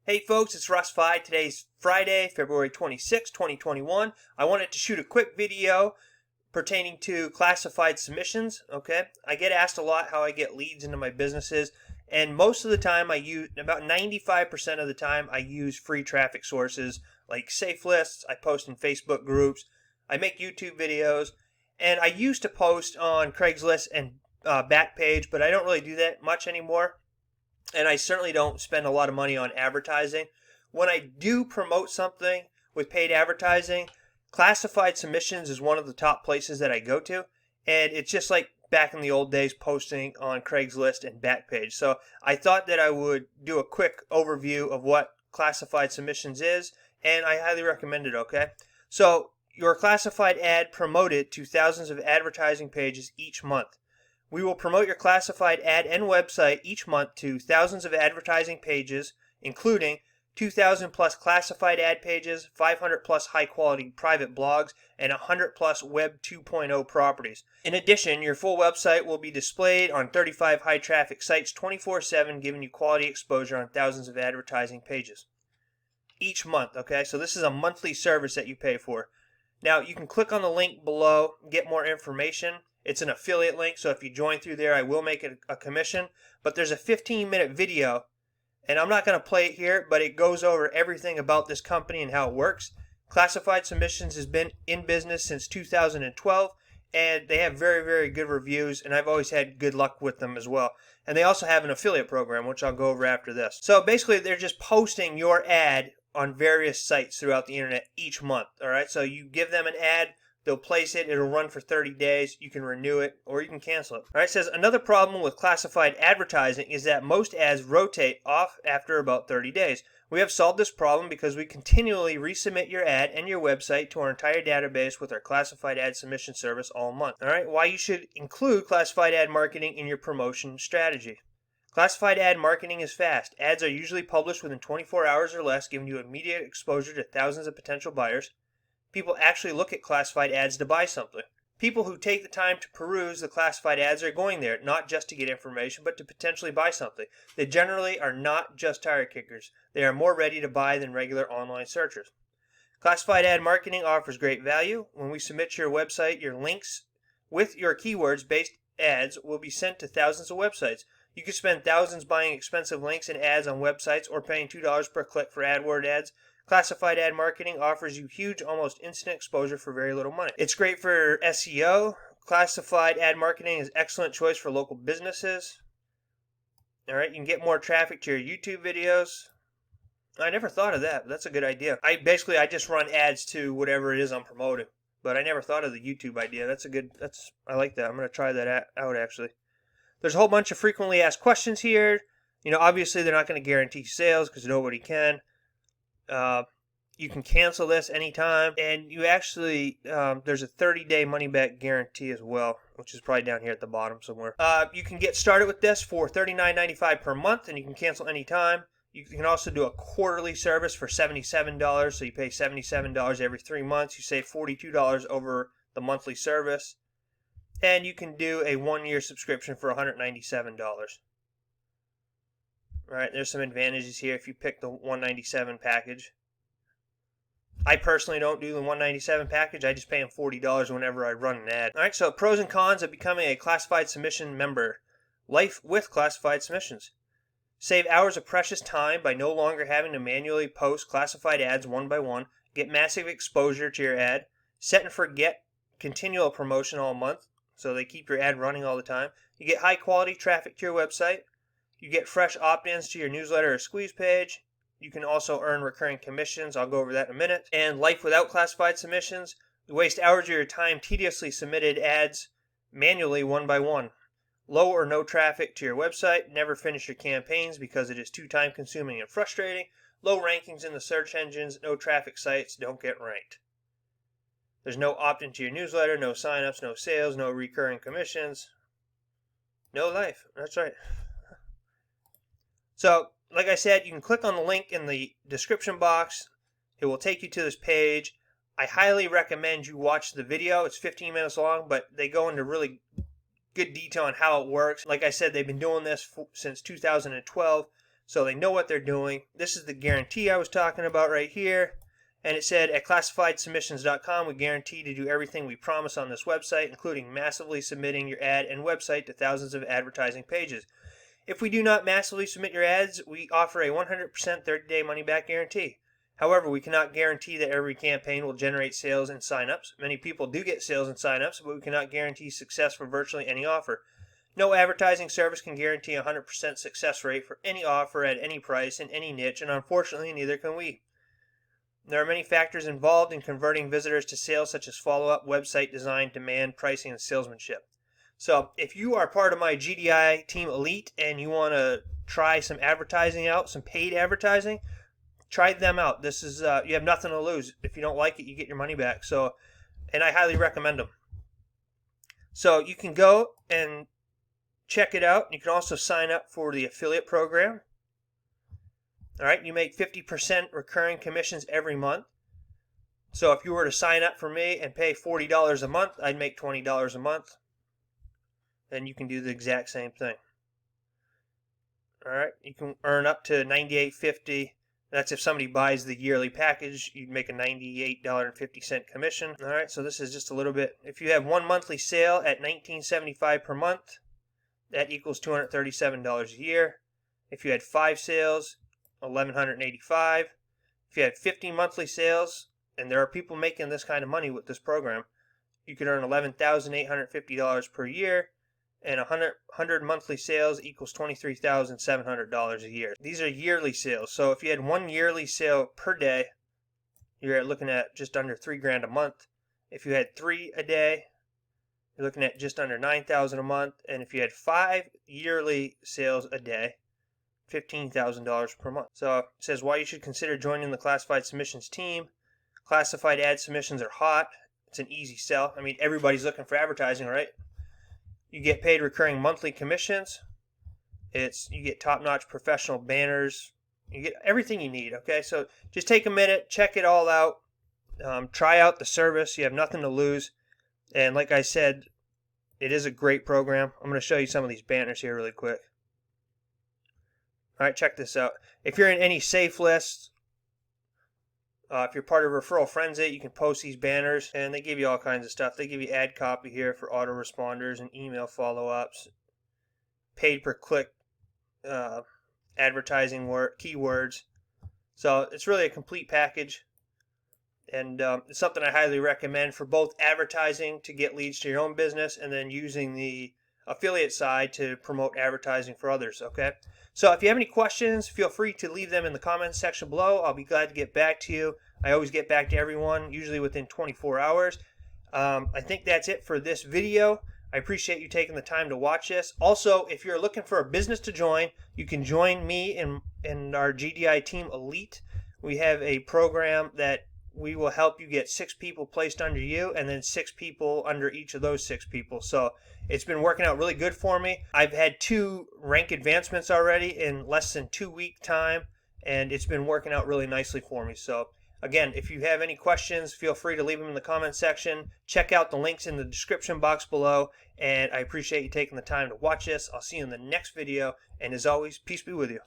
Hey folks, it's Russ. Today's Friday, February 26, 2021. I wanted to shoot a quick video pertaining to classified submissions, okay? I get asked a lot how I get leads into my businesses, and most of the time about 95% of the time, I use free traffic sources like safe lists. I post in Facebook groups, I make YouTube videos, and I used to post on Craigslist and Backpage, but I don't really do that much anymore. And I certainly don't spend a lot of money on advertising. When I do promote something with paid advertising, classified submissions is one of the top places that I go to. And it's just like back in the old days posting on Craigslist and Backpage. So I thought that I would do a quick overview of what classified submissions is, and I highly recommend it, okay? So your classified ad promoted to thousands of advertising pages each month. We will promote your classified ad and website each month to thousands of advertising pages, including 2,000 plus classified ad pages, 500 plus high quality private blogs, and 100 plus Web 2.0 properties. In addition, your full website will be displayed on 35 high traffic sites 24/7, giving you quality exposure on thousands of advertising pages each month, okay? So this is a monthly service that you pay for. Now, you can click on the link below, get more information. It's an affiliate link, so if you join through there, I will make it a commission. But there's a 15-minute video, and I'm not going to play it here, but it goes over everything about this company and how it works. Classified Submissions has been in business since 2012, and they have very, very good reviews, and I've always had good luck with them as well. And they also have an affiliate program, which I'll go over after this. So basically, they're just posting your ad on various sites throughout the internet each month, all right? So you give them an ad, they'll place it, it'll run for 30 days, you can renew it, or you can cancel it. All right, it says, another problem with classified advertising is that most ads rotate off after about 30 days. We have solved this problem because we continually resubmit your ad and your website to our entire database with our classified ad submission service all month. All right, why you should include classified ad marketing in your promotion strategy. Classified ad marketing is fast. Ads are usually published within 24 hours or less, giving you immediate exposure to thousands of potential buyers. People actually look at classified ads to buy something. People who take the time to peruse the classified ads are going there, not just to get information, but to potentially buy something. They generally are not just tire kickers. They are more ready to buy than regular online searchers. Classified ad marketing offers great value. When we submit to your website, your links with your keywords-based ads will be sent to thousands of websites. You could spend thousands buying expensive links and ads on websites or paying $2 per click for AdWord ads. Classified ad marketing offers you huge, almost instant exposure for very little money. It's great for SEO. Classified ad marketing is an excellent choice for local businesses. All right, you can get more traffic to your YouTube videos. I never thought of that, but that's a good idea. I just run ads to whatever it is I'm promoting, but I never thought of the YouTube idea. I like that. I'm going to try that out actually. There's a whole bunch of frequently asked questions here. You know, obviously they're not going to guarantee sales because nobody can. You can cancel this anytime, and you actually there's a 30-day money-back guarantee as well, which is probably down here at the bottom somewhere. You can get started with this for $39.95 per month, and you can cancel anytime. You can also do a quarterly service for $77, so you pay $77 every 3 months. You save $42 over the monthly service, and you can do a 1-year subscription for $197. All right, there's some advantages here if you pick the $197 package. I personally don't do the $197 package. I just pay them $40 whenever I run an ad. All right, so pros and cons of becoming a classified submission member. Life with classified submissions. Save hours of precious time by no longer having to manually post classified ads one by one. Get massive exposure to your ad. Set and forget continual promotion all month, so they keep your ad running all the time. You get high quality traffic to your website. You get fresh opt-ins to your newsletter or squeeze page. You can also earn recurring commissions. I'll go over that in a minute. And life without classified submissions. You waste hours of your time tediously submitted ads manually one by one. Low or no traffic to your website. Never finish your campaigns because it is too time consuming and frustrating. Low rankings in the search engines. No traffic sites don't get ranked. There's no opt-in to your newsletter. No signups. No sales. No recurring commissions. No life. That's right. So, like I said, you can click on the link in the description box. It will take you to this page. I highly recommend you watch the video. It's 15 minutes long, but they go into really good detail on how it works. Like I said, they've been doing this since 2012. so they know what they're doing. This is the guarantee I was talking about right here. And it said, at classifiedsubmissions.com, we guarantee to do everything we promise on this website, including massively submitting your ad and website to thousands of advertising pages. If we do not massively submit your ads, we offer a 100% 30-day money-back guarantee. However, we cannot guarantee that every campaign will generate sales and signups. Many people do get sales and signups, but we cannot guarantee success for virtually any offer. No advertising service can guarantee a 100% success rate for any offer at any price in any niche, and unfortunately, neither can we. There are many factors involved in converting visitors to sales, such as follow-up, website design, demand, pricing, and salesmanship. So if you are part of my GDI Team Elite and you want to try some advertising out, some paid advertising, try them out. This is you have nothing to lose. If you don't like it, you get your money back. So, and I highly recommend them. So you can go and check it out. You can also sign up for the affiliate program. All right, you make 50% recurring commissions every month. So if you were to sign up for me and pay $40 a month, I'd make $20 a month. And you can do the exact same thing. All right, you can earn up to $98.50. That's if somebody buys the yearly package, you'd make a $98.50 commission. All right, so this is just a little bit. If you have one monthly sale at $19.75 per month, that equals $237 a year. If you had 5 sales, $1,185. If you had 50 monthly sales, and there are people making this kind of money with this program, you could earn $11,850 per year, and 100 monthly sales equals $23,700 a year. These are yearly sales, so if you had one yearly sale per day, you're looking at just under $3,000 a month. If you had 3 a day, you're looking at just under $9,000 a month, and if you had 5 yearly sales a day, $15,000 per month. So it says why you should consider joining the classified submissions team. Classified ad submissions are hot. It's an easy sell. I mean, everybody's looking for advertising, right? You get paid recurring monthly commissions. You get top-notch professional banners. You get everything you need, okay? So just take a minute, check it all out. Try out the service. You have nothing to lose. And like I said, it is a great program. I'm going to show you some of these banners here really quick. All right, check this out. If you're in any safe lists, if you're part of Referral Frenzy, you can post these banners, and they give you all kinds of stuff. They give you ad copy here for autoresponders and email follow-ups, paid per click advertising keywords. So it's really a complete package, and it's something I highly recommend for both advertising to get leads to your own business, and then using the affiliate side to promote advertising for others, okay? So if you have any questions, feel free to leave them in the comments section below. I'll be glad to get back to you. I always get back to everyone, usually within 24 hours. I think that's it for this video. I appreciate you taking the time to watch this. Also, if you're looking for a business to join, you can join me in our GDI Team Elite. We have a program that we will help you get 6 people placed under you, and then 6 people under each of those 6 people. So it's been working out really good for me. I've had 2 rank advancements already in less than 2-week time, and it's been working out really nicely for me. So again, if you have any questions, feel free to leave them in the comment section. Check out the links in the description box below, and I appreciate you taking the time to watch this. I'll see you in the next video, and as always, peace be with you.